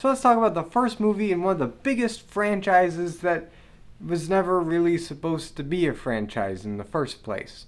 So let's talk about the first movie in one of the biggest franchises that was never really supposed to be a franchise in the first place.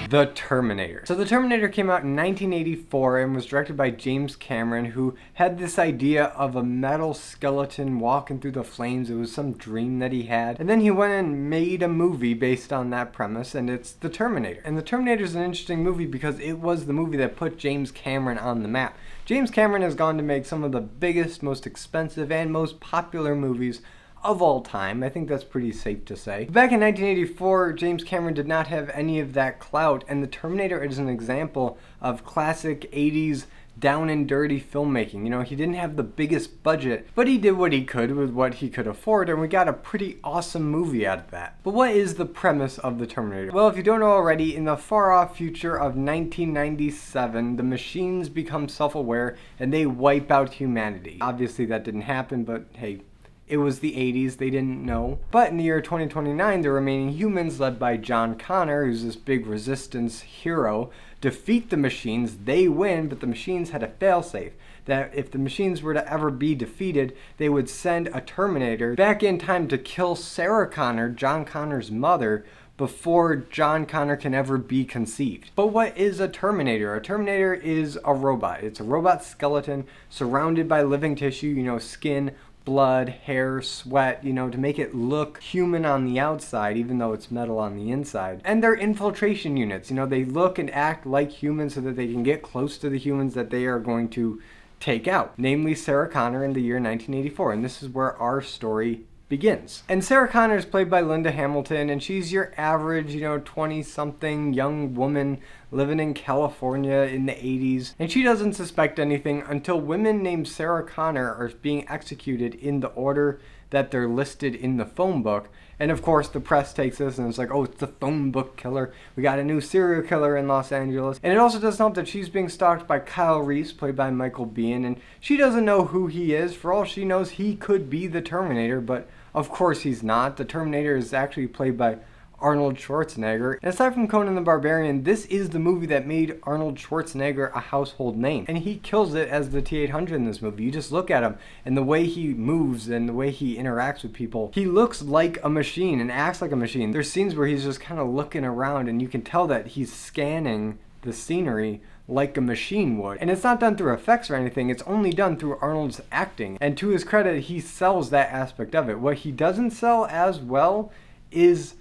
The Terminator. So The Terminator came out in 1984 and was directed by James Cameron, who had this idea of a metal skeleton walking through the flames. It was some dream that he had. And then he went and made a movie based on that premise, and it's The Terminator. And The Terminator is an interesting movie because it was the movie that put James Cameron on the map. James Cameron has gone to make some of the biggest, most expensive, and most popular movies of all time. I think that's pretty safe to say. Back in 1984, James Cameron did not have any of that clout, and The Terminator is an example of classic 80s down and dirty filmmaking. You know, he didn't have the biggest budget, but he did what he could with what he could afford, and we got a pretty awesome movie out of that. But what is the premise of The Terminator? Well, if you don't know already, in the far-off future of 1997, the machines become self-aware and they wipe out humanity. Obviously that didn't happen, but hey, it was the 80s, they didn't know. But in the year 2029, the remaining humans, led by John Connor, who's this big resistance hero, defeat the machines. They win, but the machines had a failsafe, that if the machines were to ever be defeated, they would send a Terminator back in time to kill Sarah Connor, John Connor's mother, before John Connor can ever be conceived. But what is a Terminator? A Terminator is a robot. It's a robot skeleton surrounded by living tissue, you know, skin, blood, hair, sweat, you know, to make it look human on the outside, even though it's metal on the inside. And they're infiltration units. You know, they look and act like humans so that they can get close to the humans that they are going to take out, namely Sarah Connor in the year 1984. And this is where our story begins. And Sarah Connor is played by Linda Hamilton, and she's your average, you know, 20-something young woman living in California in the 80s. And she doesn't suspect anything until women named Sarah Connor are being executed in the order that they're listed in the phone book. And of course the press takes this and it's like, oh, it's the phone book killer. We got a new serial killer in Los Angeles. And it also doesn't help that she's being stalked by Kyle Reese, played by Michael Biehn, and she doesn't know who he is. For all she knows, he could be the Terminator, but of course he's not. The Terminator is actually played by Arnold Schwarzenegger. And aside from Conan the Barbarian, this is the movie that made Arnold Schwarzenegger a household name. And he kills it as the T-800 in this movie. You just look at him and the way he moves and the way he interacts with people. He looks like a machine and acts like a machine. There's scenes where he's just kind of looking around and you can tell that he's scanning the scenery like a machine would. And it's not done through effects or anything, it's only done through Arnold's acting. And to his credit, he sells that aspect of it. What he doesn't sell as well is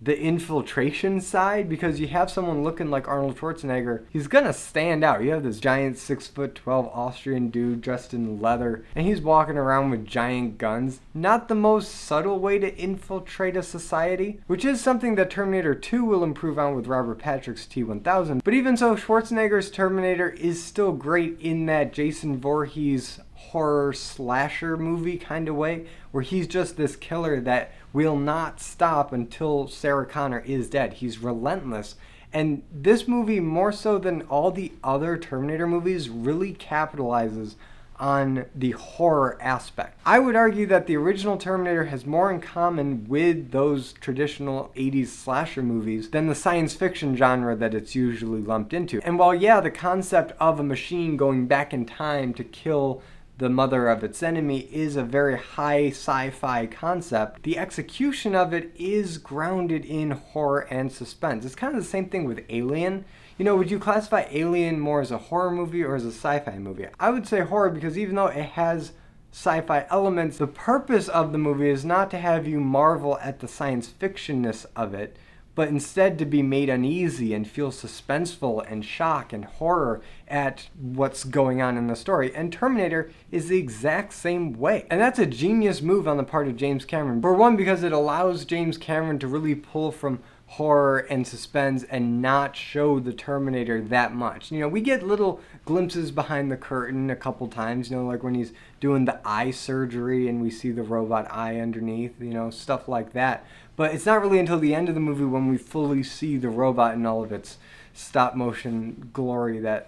the infiltration side, because you have someone looking like Arnold Schwarzenegger, he's gonna stand out. You have this giant 6'12" Austrian dude dressed in leather, and he's walking around with giant guns. Not the most subtle way to infiltrate a society, which is something that Terminator 2 will improve on with Robert Patrick's T-1000. But even so, Schwarzenegger's Terminator is still great in that Jason Voorhees horror slasher movie kind of way, where he's just this killer that will not stop until Sarah Connor is dead. He's relentless. And this movie, more so than all the other Terminator movies, really capitalizes on the horror aspect. I would argue that the original Terminator has more in common with those traditional 80s slasher movies than the science fiction genre that it's usually lumped into. And while, yeah, the concept of a machine going back in time to kill the mother of its enemy is a very high sci-fi concept, the execution of it is grounded in horror and suspense. It's kind of the same thing with Alien. You know, would you classify Alien more as a horror movie or as a sci-fi movie? I would say horror, because even though it has sci-fi elements, the purpose of the movie is not to have you marvel at the science fictionness of it, but instead to be made uneasy and feel suspenseful and shock and horror at what's going on in the story. And Terminator is the exact same way. And that's a genius move on the part of James Cameron. For one, because it allows James Cameron to really pull from horror and suspense and not show the Terminator that much. You know, we get little glimpses behind the curtain a couple times, you know, like when he's doing the eye surgery and we see the robot eye underneath, you know, stuff like that. But it's not really until the end of the movie when we fully see the robot in all of its stop motion glory that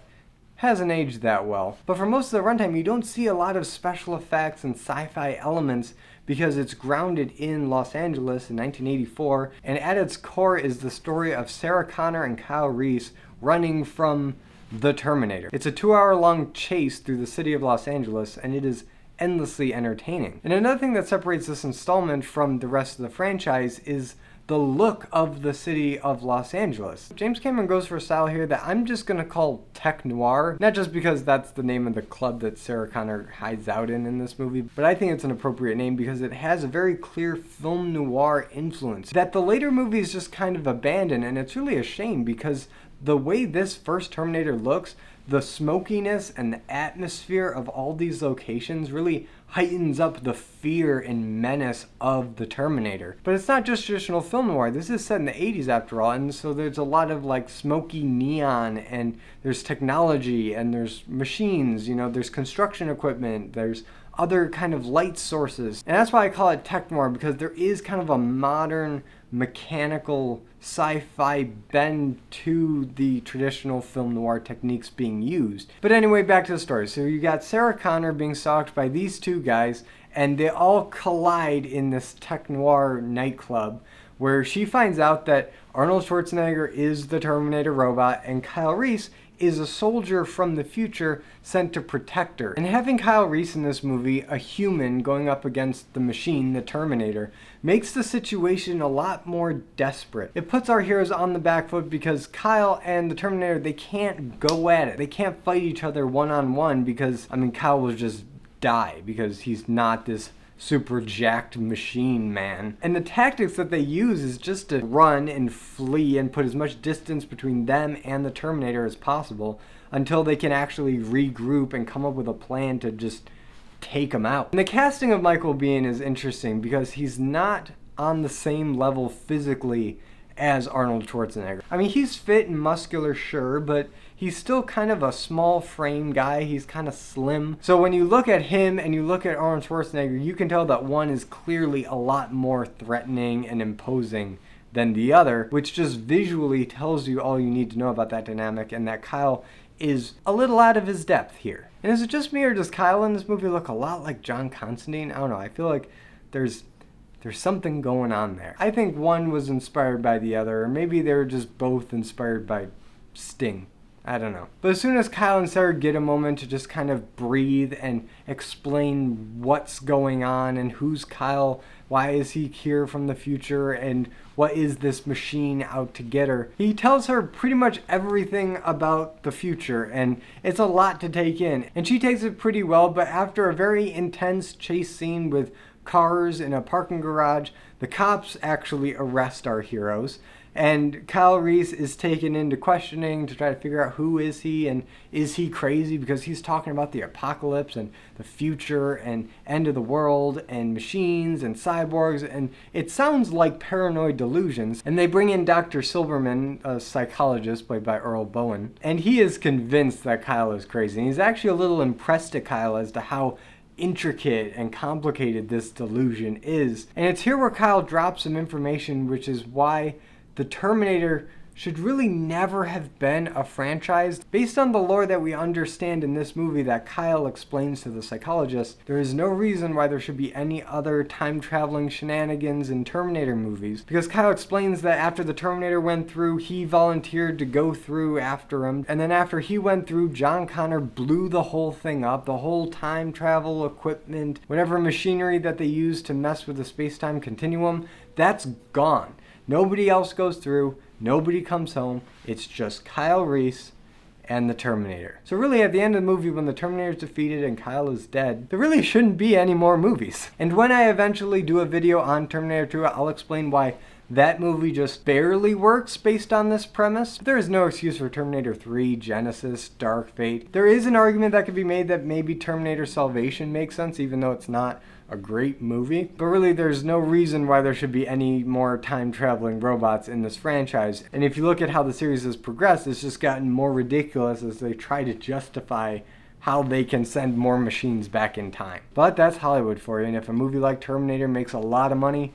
hasn't aged that well. But for most of the runtime, you don't see a lot of special effects and sci-fi elements because it's grounded in Los Angeles in 1984, and at its core is the story of Sarah Connor and Kyle Reese running from the Terminator. It's a 2-hour-long chase through the city of Los Angeles, and it is endlessly entertaining. And another thing that separates this installment from the rest of the franchise is the look of the city of Los Angeles. James Cameron goes for a style here that I'm just gonna call tech noir, not just because that's the name of the club that Sarah Connor hides out in this movie, but I think it's an appropriate name because it has a very clear film noir influence that the later movies just kind of abandon, and it's really a shame because the way this first Terminator looks, the smokiness and the atmosphere of all these locations really heightens up the fear and menace of the Terminator. But it's not just traditional film noir. This is set in the 80s after all, and so there's a lot of like smoky neon, and there's technology, and there's machines, there's construction equipment, there's other kind of light sources. And that's why I call it tech noir, because there is kind of a modern mechanical sci-fi bend to the traditional film noir techniques being used. But anyway, back to the story. So you got Sarah Connor being stalked by these two guys, and they all collide in this tech noir nightclub where she finds out that Arnold Schwarzenegger is the Terminator robot and Kyle Reese is a soldier from the future sent to protect her. And having Kyle Reese in this movie, a human going up against the machine, the Terminator, makes the situation a lot more desperate. It puts our heroes on the back foot because Kyle and the Terminator, they can't go at it. They can't fight each other one-on-one because, Kyle will just die because he's not this super jacked machine man. And the tactics that they use is just to run and flee and put as much distance between them and the Terminator as possible until they can actually regroup and come up with a plan to just take him out. And the casting of Michael Biehn is interesting because he's not on the same level physically as Arnold Schwarzenegger. He's fit and muscular, sure, but he's still kind of a small frame guy. He's kind of slim. So when you look at him and you look at Arnold Schwarzenegger, you can tell that one is clearly a lot more threatening and imposing than the other, which just visually tells you all you need to know about that dynamic, and that Kyle is a little out of his depth here. And is it just me, or does Kyle in this movie look a lot like John Constantine? I don't know. I feel like there's something going on there. I think one was inspired by the other, or maybe they were just both inspired by Sting. I don't know. But as soon as Kyle and Sarah get a moment to just kind of breathe and explain what's going on and who's Kyle, why is he here from the future, and what is this machine out to get her, he tells her pretty much everything about the future, and it's a lot to take in. And she takes it pretty well, but after a very intense chase scene with cars in a parking garage, the cops actually arrest our heroes, and Kyle Reese is taken into questioning to try to figure out who is he and is he crazy, because he's talking about the apocalypse and the future and end of the world and machines and cyborgs, and it sounds like paranoid delusions. And they bring in Dr. Silverman, a psychologist played by Earl Bowen, and he is convinced that Kyle is crazy, and he's actually a little impressed at Kyle as to how intricate and complicated this delusion is. And it's here where Kyle drops some information, which is why the Terminator should really never have been a franchise. Based on the lore that we understand in this movie that Kyle explains to the psychologist, there is no reason why there should be any other time-traveling shenanigans in Terminator movies, because Kyle explains that after the Terminator went through, he volunteered to go through after him, and then after he went through, John Connor blew the whole thing up, the whole time travel equipment, whatever machinery that they used to mess with the space-time continuum, that's gone. Nobody else goes through, nobody comes home, it's just Kyle Reese and the Terminator. So really at the end of the movie, when the Terminator is defeated and Kyle is dead, there really shouldn't be any more movies. And when I eventually do a video on Terminator 2, I'll explain why that movie just barely works based on this premise. There is no excuse for Terminator 3, Genesis, Dark Fate. There is an argument that could be made that maybe Terminator Salvation makes sense, even though it's not a great movie. But really, there's no reason why there should be any more time-traveling robots in this franchise. And if you look at how the series has progressed, it's just gotten more ridiculous as they try to justify how they can send more machines back in time. But that's Hollywood for you, and if a movie like Terminator makes a lot of money,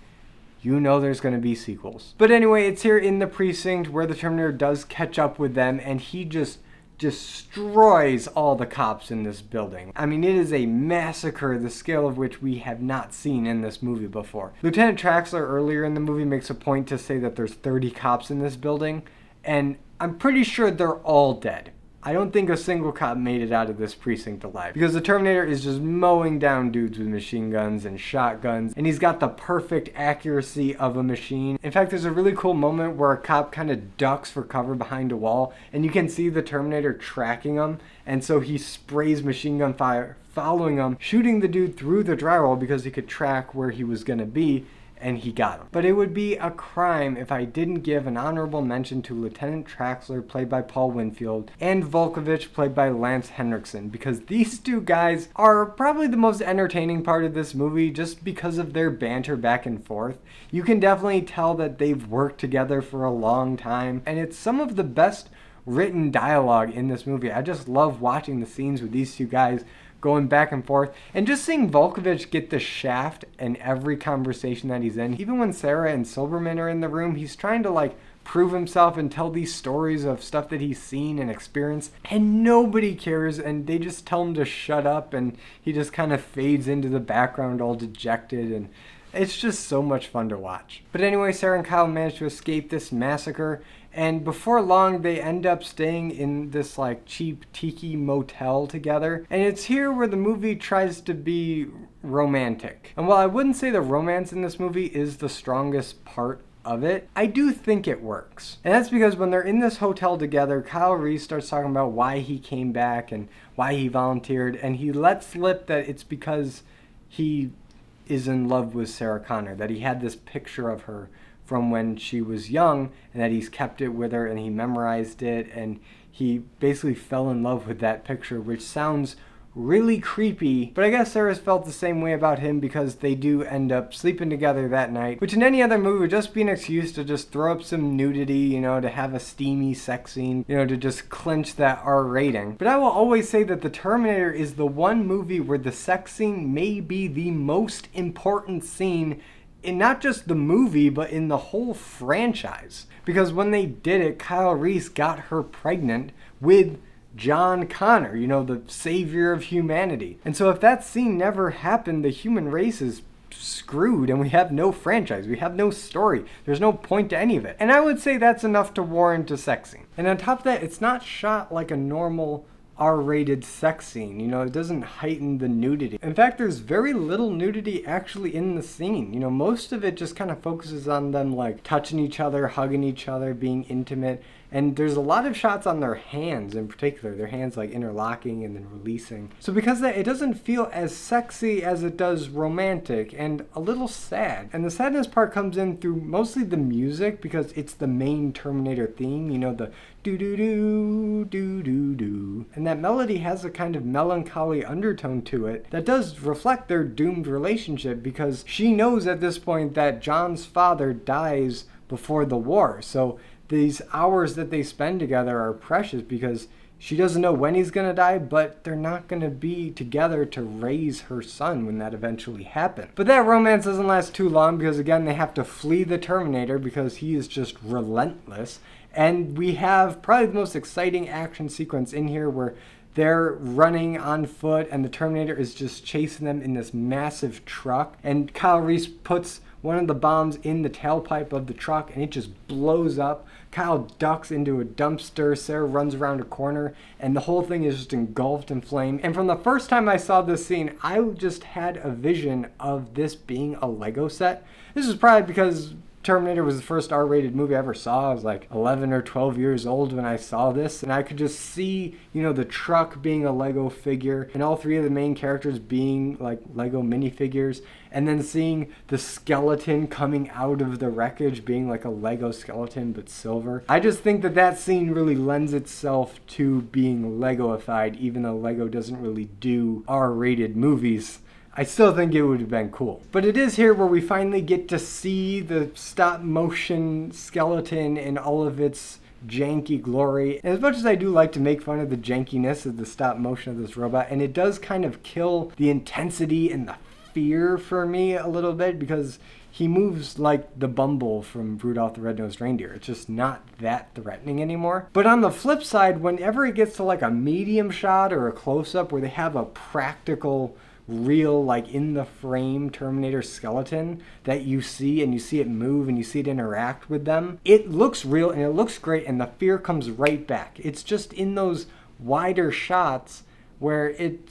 you know there's going to be sequels. But anyway, it's here in the precinct where the Terminator does catch up with them, and he just destroys all the cops in this building. I mean, it is a massacre, the scale of which we have not seen in this movie before. Lieutenant Traxler earlier in the movie makes a point to say that there's 30 cops in this building, and I'm pretty sure they're all dead. I don't think a single cop made it out of this precinct alive, because the Terminator is just mowing down dudes with machine guns and shotguns, and he's got the perfect accuracy of a machine. In fact, there's a really cool moment where a cop kind of ducks for cover behind a wall, and you can see the Terminator tracking him, and so he sprays machine gun fire following him, shooting the dude through the drywall because he could track where he was going to be, and he got him. But it would be a crime if I didn't give an honorable mention to Lieutenant Traxler, played by Paul Winfield, and Volkovich, played by Lance Henriksen, because these two guys are probably the most entertaining part of this movie just because of their banter back and forth. You can definitely tell that they've worked together for a long time, and it's some of the best written dialogue in this movie. I just love watching the scenes with these two guys going back and forth, and just seeing Volkovich get the shaft in every conversation that he's in. Even when Sarah and Silberman are in the room, he's trying to prove himself and tell these stories of stuff that he's seen and experienced, and nobody cares, and they just tell him to shut up, and he just kind of fades into the background all dejected, and it's just so much fun to watch. But anyway, Sarah and Kyle manage to escape this massacre, and before long they end up staying in this cheap tiki motel together. And it's here where the movie tries to be romantic. And while I wouldn't say the romance in this movie is the strongest part of it, I do think it works. And that's because when they're in this hotel together, Kyle Reese starts talking about why he came back and why he volunteered, and he lets slip that it's because he is in love with Sarah Connor, that he had this picture of her from when she was young, and that he's kept it with her, and he memorized it, and he basically fell in love with that picture, which sounds really creepy. But I guess Sarah's felt the same way about him, because they do end up sleeping together that night, which in any other movie would just be an excuse to just throw up some nudity, to have a steamy sex scene, to just clinch that R rating. But I will always say that The Terminator is the one movie where the sex scene may be the most important scene in not just the movie, but in the whole franchise. Because when they did it, Kyle Reese got her pregnant with John Connor, the savior of humanity. And so if that scene never happened, the human race is screwed, and we have no franchise, we have no story, there's no point to any of it. And I would say that's enough to warrant a sex scene. And on top of that, it's not shot like a normal R-rated sex scene. It doesn't heighten the nudity. In fact, there's very little nudity actually in the scene. Most of it just kind of focuses on them touching each other, hugging each other, being intimate. And there's a lot of shots on their hands in particular, their hands interlocking and then releasing. So because of that, it doesn't feel as sexy as it does romantic, and a little sad. And the sadness part comes in through mostly the music, because it's the main Terminator theme, the do-do-do, do-do-do. And that melody has a kind of melancholy undertone to it that does reflect their doomed relationship, because she knows at this point that John's father dies before the war. So these hours that they spend together are precious, because she doesn't know when he's going to die, but they're not going to be together to raise her son when that eventually happens. But that romance doesn't last too long, because again, they have to flee the Terminator because he is just relentless. And we have probably the most exciting action sequence in here, where they're running on foot and the Terminator is just chasing them in this massive truck, and Kyle Reese puts one of the bombs in the tailpipe of the truck and it just blows up. Kyle ducks into a dumpster, Sarah runs around a corner, and the whole thing is just engulfed in flame. And from the first time I saw this scene, I just had a vision of this being a Lego set. This is probably because Terminator was the first R-rated movie I ever saw. I was 11 or 12 years old when I saw this, and I could just see, the truck being a Lego figure, and all three of the main characters being Lego minifigures, and then seeing the skeleton coming out of the wreckage being a Lego skeleton but silver. I just think that scene really lends itself to being Lego-ified, even though Lego doesn't really do R-rated movies. I still think it would have been cool. But it is here where we finally get to see the stop motion skeleton in all of its janky glory. And as much as I do like to make fun of the jankiness of the stop motion of this robot, and it does kind of kill the intensity and the fear for me a little bit, because he moves like the Bumble from Rudolph the Red-Nosed Reindeer. It's just not that threatening anymore. But on the flip side, whenever it gets to like a medium shot or a close-up where they have a practical, real, like in the frame Terminator skeleton that you see, and you see it move and you see it interact with them, it looks real and it looks great, and the fear comes right back. It's just in those wider shots where it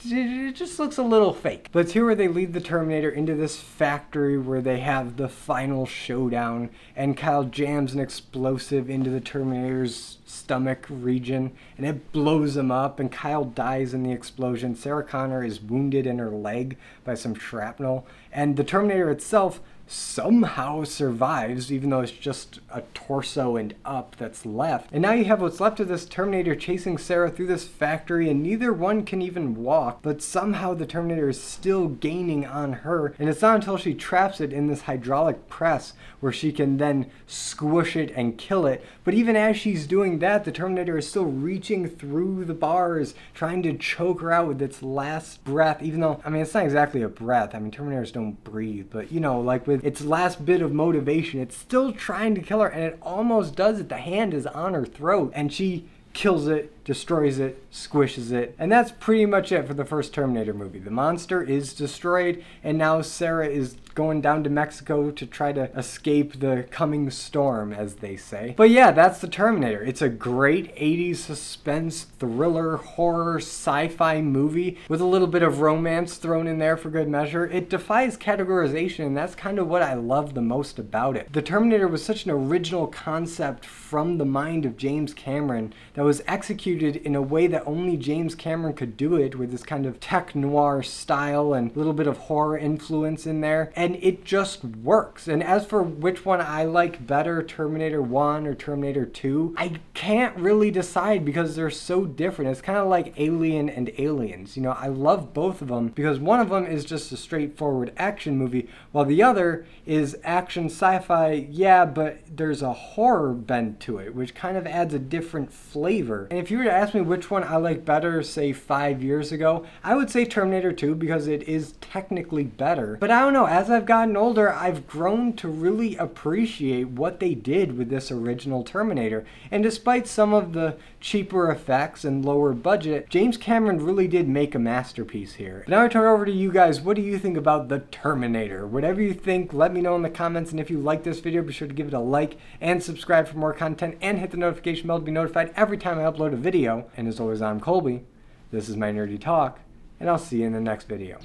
just looks a little fake. But it's here where they lead the Terminator into this factory where they have the final showdown, and Kyle jams an explosive into the Terminator's stomach region, and it blows him up, and Kyle dies in the explosion. Sarah Connor is wounded in her leg by some shrapnel, and the Terminator itself somehow survives, even though it's just a torso and up that's left. And now you have what's left of this Terminator chasing Sarah through this factory, and neither one can even walk, but somehow the Terminator is still gaining on her, and it's not until she traps it in this hydraulic press where she can then squish it and kill it. But even as she's doing that, the Terminator is still reaching through the bars, trying to choke her out with its last breath, even though, I mean, it's not exactly a breath. I mean, Terminators don't breathe, but you know, like with its last bit of motivation, it's still trying to kill her, and it almost does it. The hand is on her throat, and she kills it, destroys it, squishes it. And that's pretty much it for the first Terminator movie. The monster is destroyed, and now Sarah is going down to Mexico to try to escape the coming storm, as they say. But yeah, that's the Terminator. It's a great 80s suspense, thriller, horror, sci-fi movie with a little bit of romance thrown in there for good measure. It defies categorization, and that's kind of what I love the most about it. The Terminator was such an original concept from the mind of James Cameron that was executed in a way that only James Cameron could do it, with this kind of tech noir style and a little bit of horror influence in there, and it just works. And as for which one I like better, Terminator 1 or Terminator 2, I can't really decide because they're so different. It's kind of like Alien and Aliens. You know, I love both of them because one of them is just a straightforward action movie, while the other is action sci-fi, yeah, but there's a horror bent to it, which kind of adds a different flavor. And if you were to ask me which one I like better, say 5 years ago, I would say Terminator 2 because it is technically better. But I don't know, as I've gotten older, I've grown to really appreciate what they did with this original Terminator. And despite some of the cheaper effects and lower budget, James Cameron really did make a masterpiece here. Now I turn it over to you guys. What do you think about the Terminator? Whatever you think, let me know in the comments. And if you like this video, be sure to give it a like and subscribe for more content, and hit the notification bell to be notified every time I upload a video. And as always, I'm Colby. This is my nerdy talk, and I'll see you in the next video.